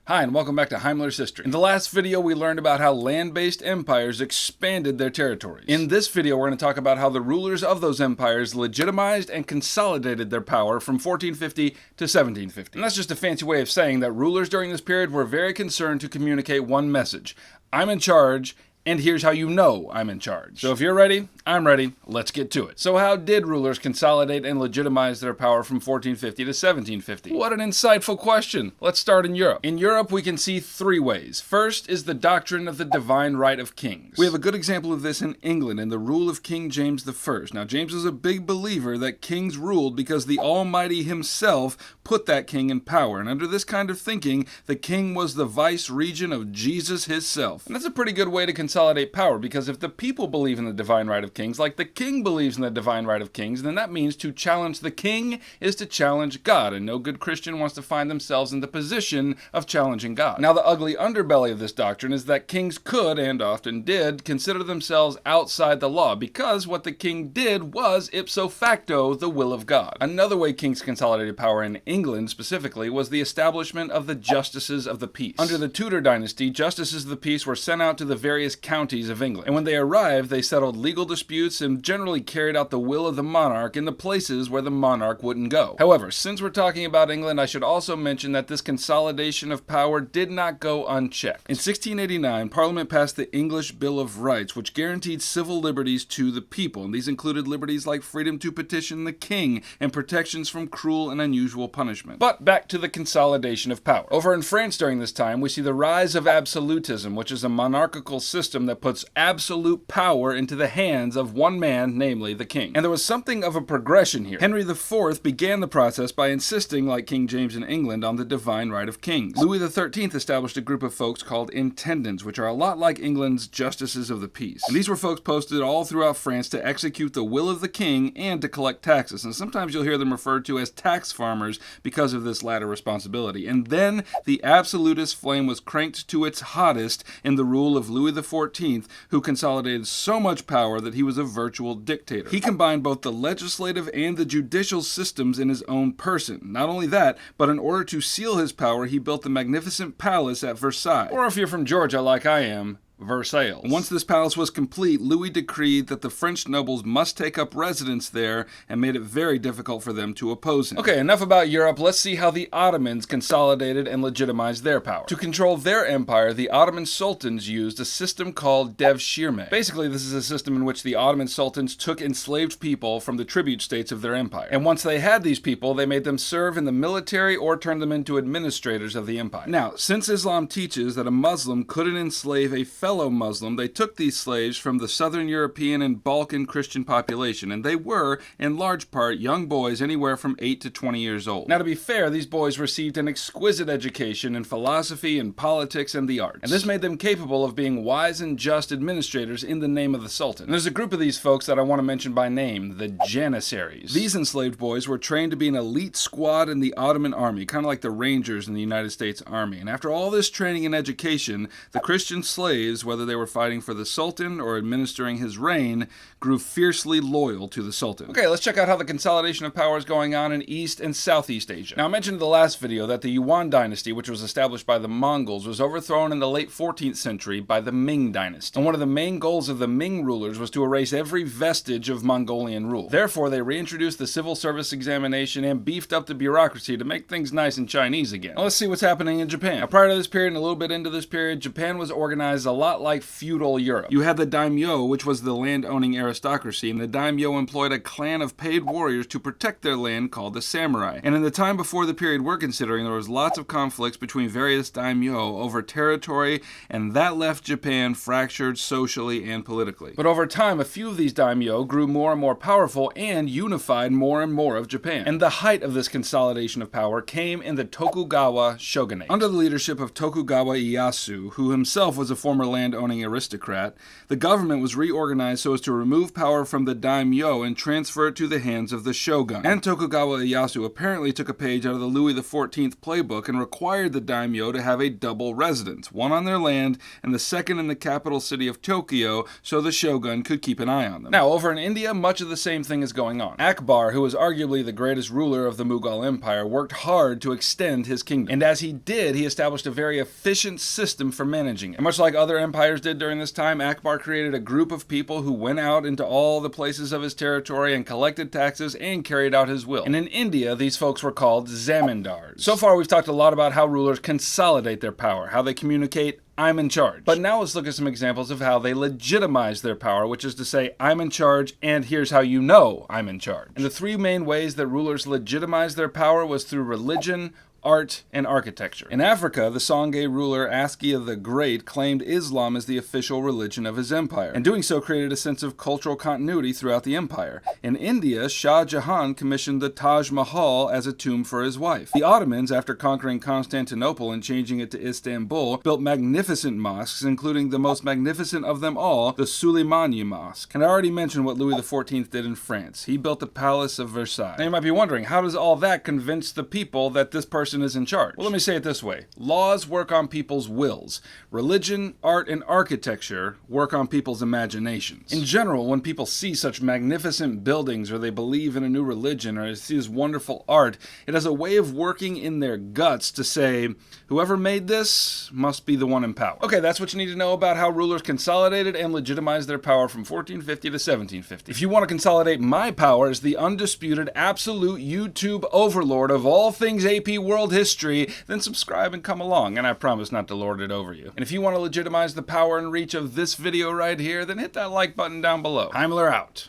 Hi, and welcome back to Heimler's History. In the last video, we learned about how land-based empires expanded their territories. In this video, we're going to talk about how the rulers of those empires legitimized and consolidated their power from 1450 to 1750. And that's just a fancy way of saying that rulers during this period were very concerned to communicate one message: I'm in charge, and here's how you know I'm in charge. So if you're ready, I'm ready, let's get to it. So how did rulers consolidate and legitimize their power from 1450 to 1750? What an insightful question. Let's start in Europe. In Europe, we can see three ways. First is the doctrine of the divine right of kings. We have a good example of this in England in the rule of King James I. Now, James was a big believer that kings ruled because the Almighty himself put that king in power. And under this kind of thinking, the king was the vice regent of Jesus himself. And that's a pretty good way to consolidate power, because if the people believe in the divine right of kings, like the king believes in the divine right of kings, then that means to challenge the king is to challenge God, and no good Christian wants to find themselves in the position of challenging God. Now, the ugly underbelly of this doctrine is that kings could, and often did, consider themselves outside the law, because what the king did was ipso facto the will of God. Another way kings consolidated power in England specifically was the establishment of the justices of the peace. Under the Tudor dynasty, justices of the peace were sent out to the various counties of England, and when they arrived, they settled legal disputes and generally carried out the will of the monarch in the places where the monarch wouldn't go. However, since we're talking about England, I should also mention that this consolidation of power did not go unchecked. In 1689, Parliament passed the English Bill of Rights, which guaranteed civil liberties to the people, and these included liberties like freedom to petition the king and protections from cruel and unusual punishment. But back to the consolidation of power. Over in France during this time, we see the rise of Absolutism, which is a monarchical system that puts absolute power into the hands of one man, namely the king. And there was something of a progression here. Henry IV began the process by insisting, like King James in England, on the divine right of kings. Louis XIII established a group of folks called intendants, which are a lot like England's justices of the peace. And these were folks posted all throughout France to execute the will of the king and to collect taxes. And sometimes you'll hear them referred to as tax farmers because of this latter responsibility. And then the absolutist flame was cranked to its hottest in the rule of Louis XIV, who consolidated so much power that he was a virtual dictator. He combined both the legislative and the judicial systems in his own person. Not only that, but in order to seal his power, he built the magnificent palace at Versailles. Or if you're from Georgia like I am, Versailles. Once this palace was complete, Louis decreed that the French nobles must take up residence there and made it very difficult for them to oppose him. Okay, enough about Europe. Let's see how the Ottomans consolidated and legitimized their power. To control their empire, the Ottoman sultans used a system called devshirme. Basically, this is a system in which the Ottoman sultans took enslaved people from the tribute states of their empire. And once they had these people, they made them serve in the military or turned them into administrators of the empire. Now, since Islam teaches that a Muslim couldn't enslave a fellow Muslim, they took these slaves from the Southern European and Balkan Christian population, and they were, in large part, young boys anywhere from 8 to 20 years old. Now, to be fair, these boys received an exquisite education in philosophy and politics and the arts, and this made them capable of being wise and just administrators in the name of the Sultan. And there's a group of these folks that I want to mention by name, the Janissaries. These enslaved boys were trained to be an elite squad in the Ottoman army, kind of like the Rangers in the United States Army. And after all this training and education, the Christian slaves, whether they were fighting for the Sultan or administering his reign, grew fiercely loyal to the Sultan. Okay, let's check out how the consolidation of power is going on in East and Southeast Asia. Now, I mentioned in the last video that the Yuan dynasty, which was established by the Mongols, was overthrown in the late 14th century by the Ming dynasty. And one of the main goals of the Ming rulers was to erase every vestige of Mongolian rule. Therefore, they reintroduced the civil service examination and beefed up the bureaucracy to make things nice and Chinese again. Now, let's see what's happening in Japan. Now, prior to this period and a little bit into this period, Japan was organized a lot like feudal Europe. You had the daimyo, which was the land-owning aristocracy, and the daimyo employed a clan of paid warriors to protect their land called the samurai. And in the time before the period we're considering, there was lots of conflicts between various daimyo over territory, and that left Japan fractured socially and politically. But over time, a few of these daimyo grew more and more powerful and unified more and more of Japan. And the height of this consolidation of power came in the Tokugawa Shogunate. Under the leadership of Tokugawa Ieyasu, who himself was a former land-owning aristocrat, the government was reorganized so as to remove power from the daimyo and transfer it to the hands of the shogun. And Tokugawa Ieyasu apparently took a page out of the Louis XIV playbook and required the daimyo to have a double residence, one on their land and the second in the capital city of Tokyo, so the shogun could keep an eye on them. Now, over in India, much of the same thing is going on. Akbar, who was arguably the greatest ruler of the Mughal Empire, worked hard to extend his kingdom. And as he did, he established a very efficient system for managing it. And much like other empires did during this time, Akbar created a group of people who went out into all the places of his territory and collected taxes and carried out his will. And in India, these folks were called zamindars. So far, we've talked a lot about how rulers consolidate their power, how they communicate, I'm in charge. But now let's look at some examples of how they legitimize their power, which is to say, I'm in charge, and here's how you know I'm in charge. And the three main ways that rulers legitimized their power was through religion, art, and architecture. In Africa, the Songhai ruler Askia the Great claimed Islam as the official religion of his empire, and doing so created a sense of cultural continuity throughout the empire. In India, Shah Jahan commissioned the Taj Mahal as a tomb for his wife. The Ottomans, after conquering Constantinople and changing it to Istanbul, built magnificent mosques, including the most magnificent of them all, the Suleymaniye Mosque. And I already mentioned what Louis XIV did in France. He built the Palace of Versailles. Now you might be wondering, how does all that convince the people that this person is in charge? Well, let me say it this way. Laws work on people's wills. Religion, art, and architecture work on people's imaginations. In general, when people see such magnificent buildings, or they believe in a new religion, or they see this wonderful art, it has a way of working in their guts to say, whoever made this must be the one in power. Okay, that's what you need to know about how rulers consolidated and legitimized their power from 1450 to 1750. If you want to consolidate my power as the undisputed, absolute YouTube overlord of all things AP World history, then subscribe and come along, and I promise not to lord it over you. And if you want to legitimize the power and reach of this video right here, then hit that like button down below. Heimler out.